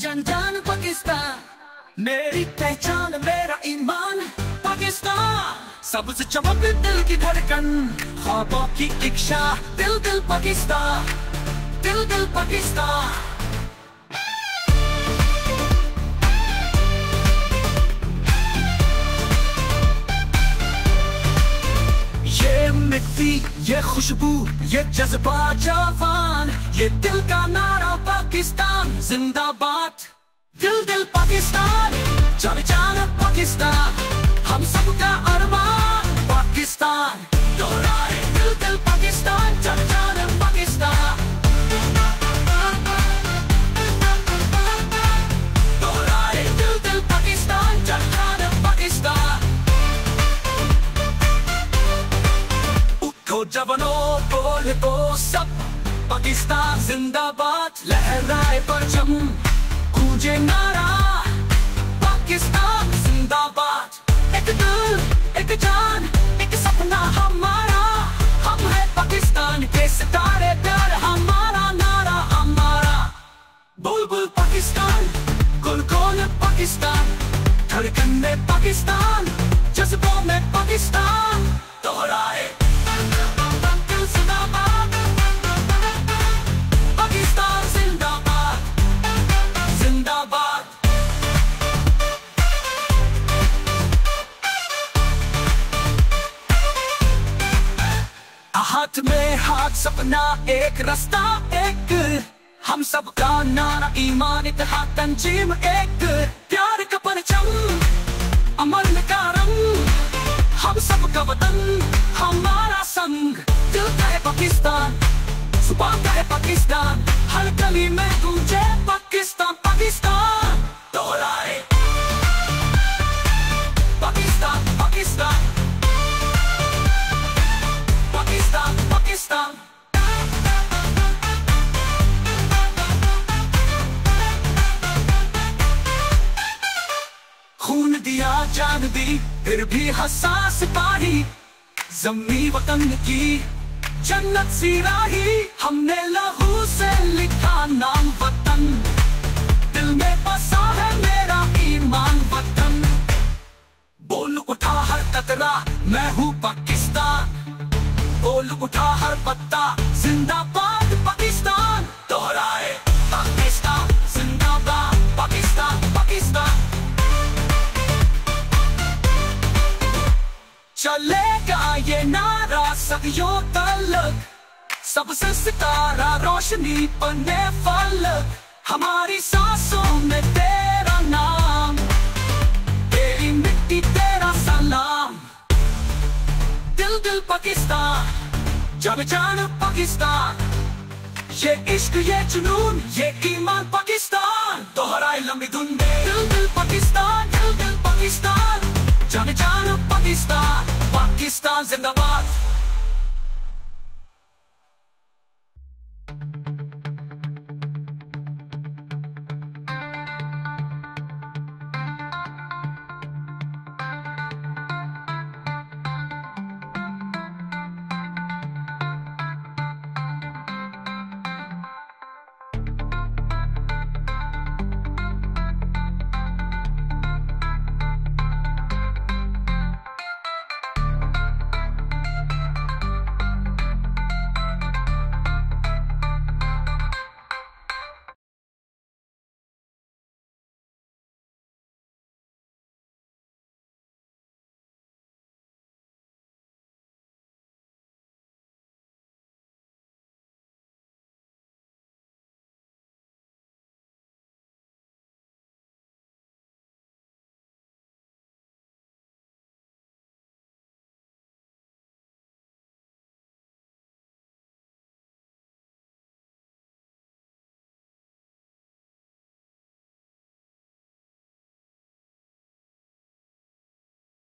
जन जन पाकिस्तान, मेरी पहचान मेरा ईमान। पाकिस्तान सबसे चमक दिल की धड़कन, ख्वाबों की इच्छा। दिल दिल पाकिस्तान, दिल दिल पाकिस्तान। ये मिट्टी, ये खुशबू, ये जज्बा जवान, ये दिल का नारा पाकिस्तान जिंदाबाद। दिल दिल पाकिस्तान, जान जान पाकिस्तान, हम सबका अरमान पाकिस्तान। दोहराए दिल दिल पाकिस्तान, जान जान पाकिस्तान। दोहराए दिल दिल पाकिस्तान, जान जान पाकिस्तान। उठो जवानों बोले वो सब, पाकिस्तान जिंदाबाद। लहराए परचम, गूंजे नारा पाकिस्तान जिंदाबाद। एक दिल, एक जान, एक सपना हमारा, हम है पाकिस्तान के सितारे। प्यार हमारा, नारा हमारा। बुलबुल पाकिस्तान, गुल गुल पाकिस्तान, धड़कन में पाकिस्तान, जज्बों में पाकिस्तान। दोहराए दिल जिंदाबाद, पाकिस्तान जिंदाबाद, जिंदाबाद। हाथ में हाथ, सपना एक, रास्ता एक, हम सबका नारा ईमान, इत्तेहाद तंजीम एक। प्यार का परचम, अमन का रंग, हम सबका वतन, हमारा संग। दिल का है पाकिस्तान, सुबह का है पाकिस्तान, हर गली में गूंजे पाकिस्तान, पाकिस्तान। दोहराए पाकिस्तान, पाकिस्तान, पाकिस्तान, पाकिस्तान। खून दिया, जान दी, फिर भी हसास सिपाही, जम्मी वतन की जन्नत सी राही। हमने लहू से लिखा नाम वतन, दिल में बसा है मेरा ईमान वतन। बोल उठा हर कतरा, मैं हूँ पाकिस्तान, बोल उठा हर पत्ता, जिंदाबाद पाकिस्तान। दोहराए पाकिस्तान जिंदाबाद, पाकिस्तान, पाकिस्तान। चलेगा ये नारा सदियों तलक, सबसे सितारा रोशनी बने फलक। हमारी सांसों में तेरा नाम, तेरी मिट्टी तेरा सलाम। दिल दिल पाकिस्तान, जान जान पाकिस्तान, ये इश्क ये जुनून ये ईमान पाकिस्तान। दोहराए लंबी धुन में दिल दिल पाकिस्तान, दिल दिल पाकिस्तान, जान जान पाकिस्तान, पाकिस्तान जिंदाबाद।